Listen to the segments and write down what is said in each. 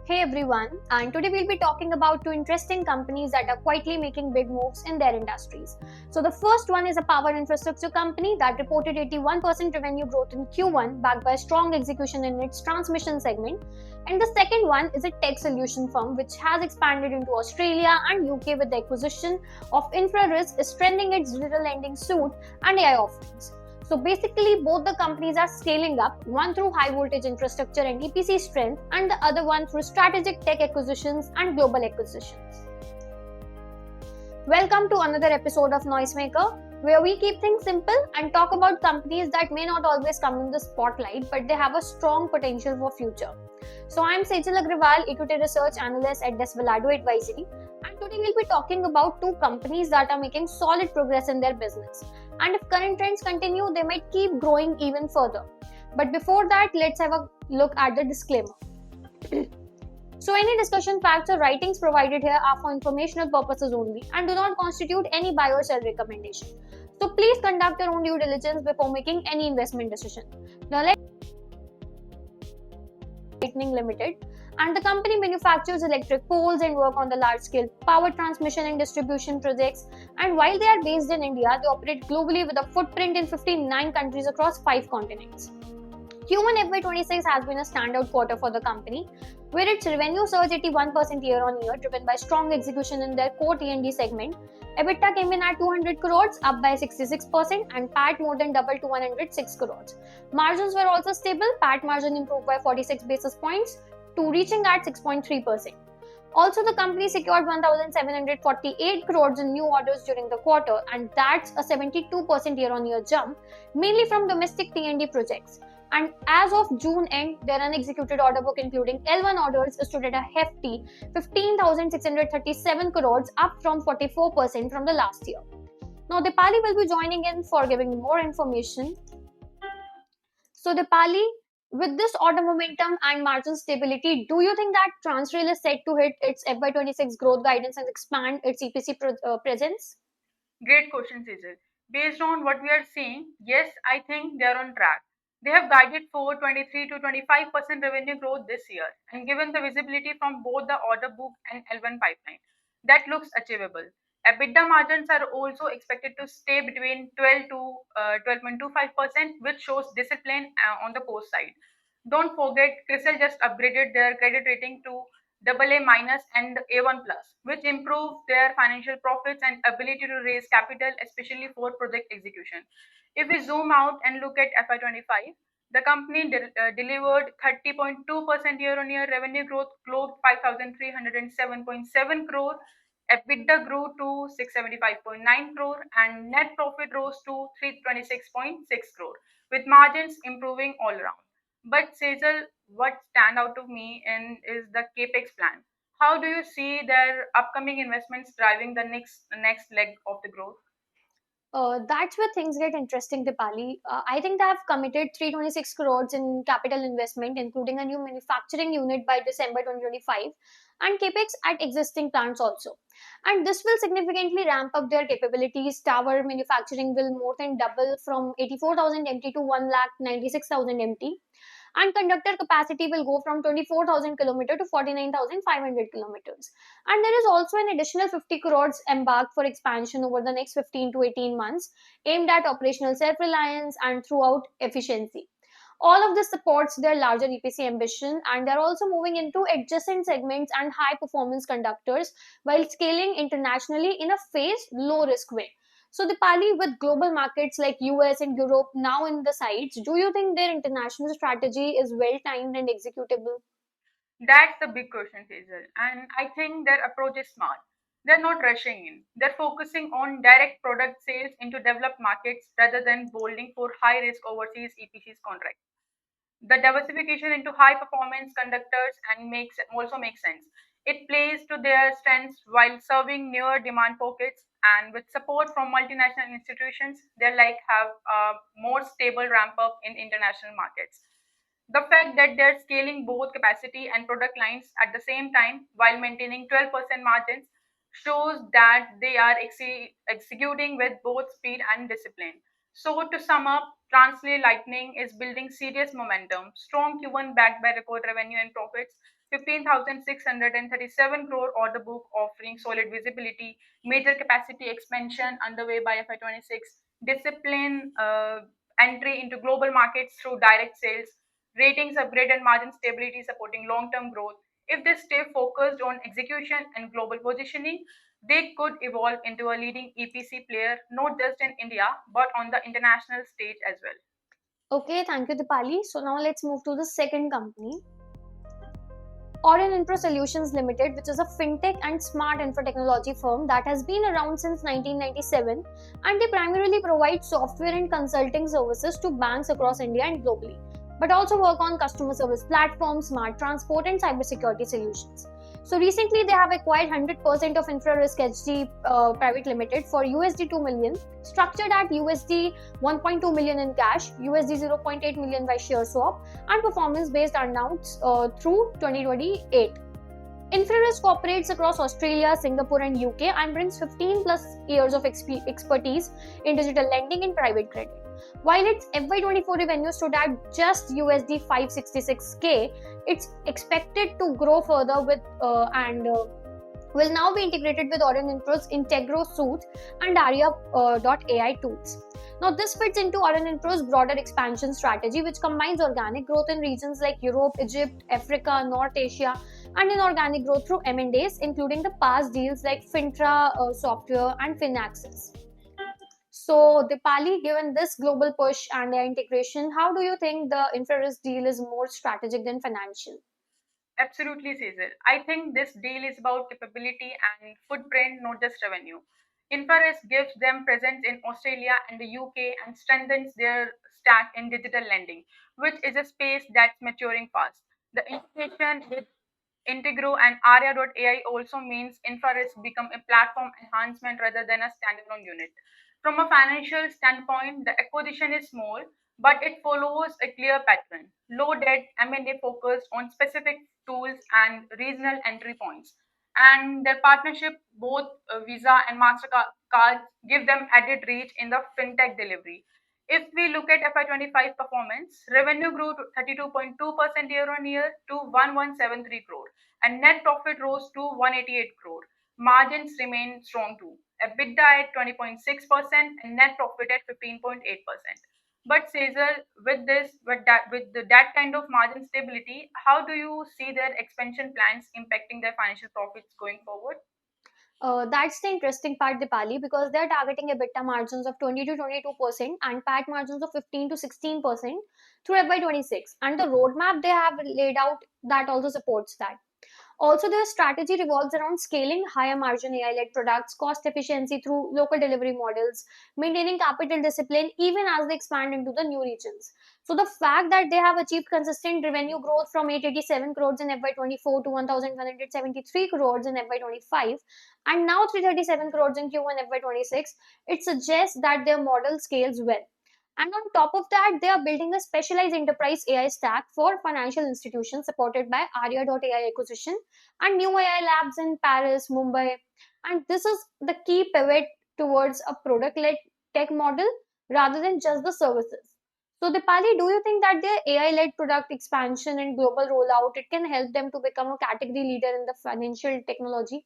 Hey everyone, and today we'll be talking about two interesting companies that are quietly making big moves in their industries. So the first one is a power infrastructure company that reported 81% revenue growth in Q1 backed by strong execution in its transmission segment. And the second one is a tech solution firm which has expanded into Australia and UK with the acquisition of InfraRisk, strengthening its digital lending suite and AI offerings. So basically, both the companies are scaling up, one through high voltage infrastructure and EPC strength, and the other one through strategic tech acquisitions and global acquisitions. Welcome to another episode of Noisemaker, where we keep things simple and talk about companies that may not always come in the spotlight, but they have a strong potential for future. So I'm Saizal Agarwal, Equity Research Analyst at Desvelado Advisory, and today we'll be talking about two companies that are making solid progress in their business. And if current trends continue, they might keep growing even further. But before that, let's have a look at the disclaimer. So any discussion, facts or writings provided here are for informational purposes only and do not constitute any buy or sell recommendation. So please conduct your own due diligence before making any investment decision. Now let's Lighting Ltd, and the company manufactures electric poles and work on the large-scale power transmission and distribution projects. And while they are based in India, they operate globally with a footprint in 59 countries across 5 continents. Q1 FY26 has been a standout quarter for the company, where its revenue surged 81% year-on-year, driven by strong execution in their core T&D segment. EBITDA came in at 200 crores, up by 66%, and PAT more than doubled to 106 crores. Margins were also stable. PAT margin improved by 46 basis points to reaching at 6.3%. Also, the company secured 1,748 crores in new orders during the quarter, and that's a 72% year-on-year jump, mainly from domestic T&D projects. And as of June end, their unexecuted order book, including L1 orders, stood at a hefty 15,637 crores, up from 44% from the last year. Now, Deepali will be joining in for giving more information. So, Deepali, with this order momentum and margin stability, do you think that Transrail is set to hit its FY26 growth guidance and expand its EPC presence? Great question, Cecil. Based on what we are seeing, yes, I think they're on track. They have guided for 23 to 25% revenue growth this year, and given the visibility from both the order book and L1 pipeline, that looks achievable. EBITDA margins are also expected to stay between 12 to 12.25%, which shows discipline on the cost side. Don't forget, Crystal just upgraded their credit rating to AA minus and A1 plus, which improve their financial profits and ability to raise capital, especially for project execution. If we zoom out and look at FY25, the company delivered 30.2% year-on-year revenue growth, clocked 5,307.7 crore. EBITDA grew to 675.9 crore, and net profit rose to 326.6 crore, with margins improving all around. But Sejal, what stand out to me in is the capex plan. How do you see their upcoming investments driving the next leg of the growth? That's where things get interesting, Dipali. I think they have committed 326 crores in capital investment, including a new manufacturing unit by December 2025 and capex at existing plants also. And this will significantly ramp up their capabilities. Tower manufacturing will more than double from 84,000 MT to 1,96,000 MT, and conductor capacity will go from 24,000 km to 49,500 kilometers. And there is also an additional 50 crores embarked for expansion over the next 15 to 18 months, aimed at operational self-reliance and throughout efficiency. All of this supports their larger EPC ambition, and they're also moving into adjacent segments and high performance conductors while scaling internationally in a phased, low risk way. So, Dipali, with global markets like US and Europe now in the sights, do you think their international strategy is well timed and executable? That's the big question, Hazel. And I think their approach is smart. They're not rushing in. They're focusing on direct product sales into developed markets rather than bolding for high risk overseas EPCs contracts. The diversification into high performance conductors and makes also makes sense. It plays to their strengths while serving newer demand pockets, and with support from multinational institutions, they like have a more stable ramp up in international markets. The fact that they're scaling both capacity and product lines at the same time while maintaining 12% margins shows that they are executing with both speed and discipline. So, to sum up, Transrail Lightning is building serious momentum. Strong Q1 backed by record revenue and profits, 15,637 crore order book offering solid visibility, major capacity expansion underway by FY26, discipline entry into global markets through direct sales, ratings upgrade and margin stability supporting long term growth. If they stay focused on execution and global positioning, they could evolve into a leading EPC player, not just in India, but on the international stage as well. Okay, thank you, Dipali. So now let's move to the second company, Aurionpro Solutions Ltd, which is a fintech and smart infra technology firm that has been around since 1997, and they primarily provide software and consulting services to banks across India and globally, but also work on customer service platforms, smart transport, and cybersecurity solutions. So recently, they have acquired 100% of InfraRiskSG Private Limited for USD 2 million, structured at USD 1.2 million in cash, USD 0.8 million by share swap, and performance-based earnouts through 2028. InfraRisk operates across Australia, Singapore, and UK and brings 15 plus years of expertise in digital lending and private credit. While its FY24 revenue stood at just USD 566k, it's expected to grow further with and will now be integrated with Aurionpro's Integro Suite and Aria.ai tools. Now, this fits into Aurionpro's broader expansion strategy, which combines organic growth in regions like Europe, Egypt, Africa, North Asia, and inorganic growth through M&As, including the past deals like Fintra Software and Finaxis. So, Dipali, given this global push and their integration, how do you think the InfraRisk deal is more strategic than financial? Absolutely, Cecil. I think this deal is about capability and footprint, not just revenue. InfraRisk gives them presence in Australia and the UK and strengthens their stack in digital lending, which is a space that's maturing fast. The integration with Integro and Aria.ai also means InfraRisk become a platform enhancement rather than a standalone unit. From a financial standpoint, the acquisition is small, but it follows a clear pattern. Low debt M&A focused on specific tools and regional entry points. And their partnership, both Visa and MasterCard, give them added reach in the fintech delivery. If we look at FY25 performance, revenue grew to 32.2% year on year to 1173 crore, and net profit rose to 188 crore. Margins remain strong too. EBITDA at 20.6% and net profit at 15.8%. But Cesar, with that kind of margin stability, how do you see their expansion plans impacting their financial profits going forward? That's the interesting part, Dipali, because they're targeting EBITDA margins of 20 to 22% and PAT margins of 15 to 16% through FY26. And the roadmap they have laid out that also supports that. Also, their strategy revolves around scaling higher margin AI led products, cost efficiency through local delivery models, maintaining capital discipline even as they expand into the new regions. So, the fact that they have achieved consistent revenue growth from 887 crores in FY24 to 1173 crores in FY25 and now 337 crores in Q1 FY26, it suggests that their model scales well. And on top of that, they are building a specialized enterprise AI stack for financial institutions supported by Aria.ai acquisition and new AI labs in Paris, Mumbai. And this is the key pivot towards a product led tech model rather than just the services. So, Dipali, do you think that their AI led product expansion and global rollout it can help them to become a category leader in the financial technology?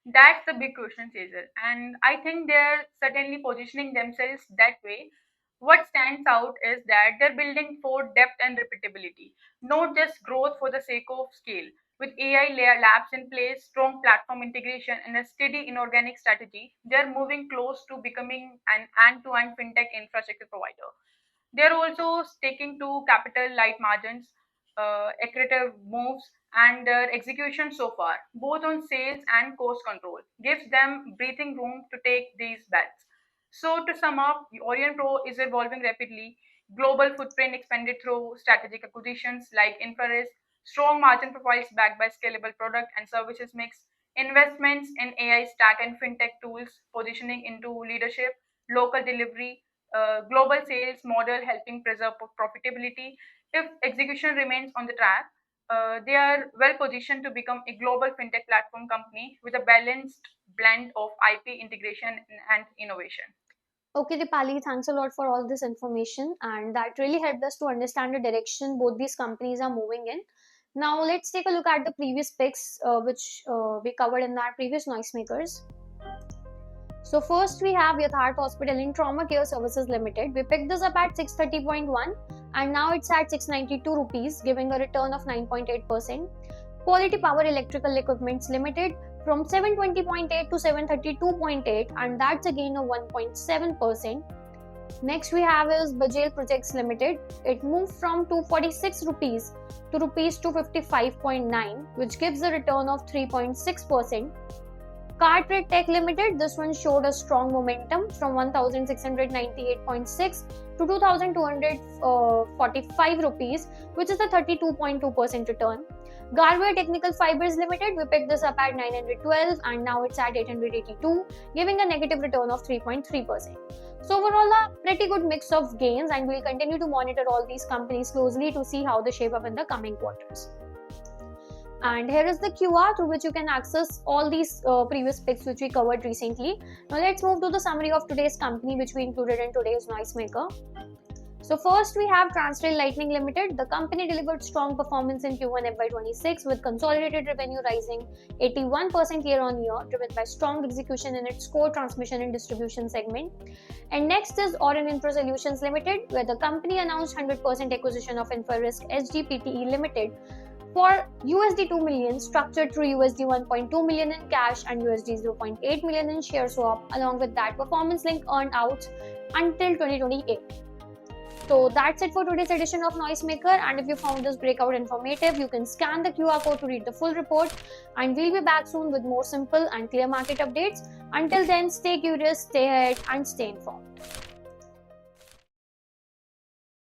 That's the big question, Cesar. And I think they're certainly positioning themselves that way. What stands out is that they're building for depth and repeatability, not just growth for the sake of scale. With AI layer labs in place, strong platform integration, and a steady inorganic strategy, they're moving close to becoming an end to end fintech infrastructure provider. They're also sticking to capital light margins, accretive moves, and their execution so far, both on sales and cost control, gives them breathing room to take these bets. So, to sum up, Orient Pro is evolving rapidly. Global footprint expanded through strategic acquisitions like InfraRisk, strong margin profiles backed by scalable product and services mix, investments in AI stack and fintech tools, positioning into leadership, local delivery, global sales model helping preserve profitability. If execution remains on the track, they are well positioned to become a global fintech platform company with a balanced blend of IP integration and innovation. Okay, Dipali, thanks a lot for all this information, and that really helped us to understand the direction both these companies are moving in. Now, let's take a look at the previous picks, which we covered in our previous noisemakers. So, first we have Yatharth Hospital in Trauma Care Services Limited. We picked this up at 630.1, and now it's at 692 rupees, giving a return of 9.8%. Quality Power Electrical Equipments Limited from 720.8 to 732.8, and that's a gain of 1.7%. Next we have is Bajel Projects Limited. It moved from 246 rupees to rupees 255.9, which gives a return of 3.6%. Cartrade Tech Limited, this one showed a strong momentum from 1698.6 to 2245 rupees, which is a 32.2% return. Garware Technical Fibres Limited, we picked this up at 912 and now it's at 882, giving a negative return of 3.3%. So overall, a pretty good mix of gains, and we'll continue to monitor all these companies closely to see how they shape up in the coming quarters. And here is the QR through which you can access all these previous picks which we covered recently. Now let's move to the summary of today's company which we included in today's Noisemaker. So first we have Transrail Lighting Ltd. The company delivered strong performance in Q1 FY26 with consolidated revenue rising 81% year-on-year, driven by strong execution in its core transmission and distribution segment. And next is Aurionpro Solutions Ltd, where the company announced 100% acquisition of InfraRiskSG Pte Ltd for $2 million, structured through $1.2 million in cash and $0.8 million in share swap, along with that performance-linked earn-outs until 2028. So that's it for today's edition of Noisemaker, and if you found this breakout informative, you can scan the QR code to read the full report, and we'll be back soon with more simple and clear market updates. Until then, stay curious, stay ahead and stay informed.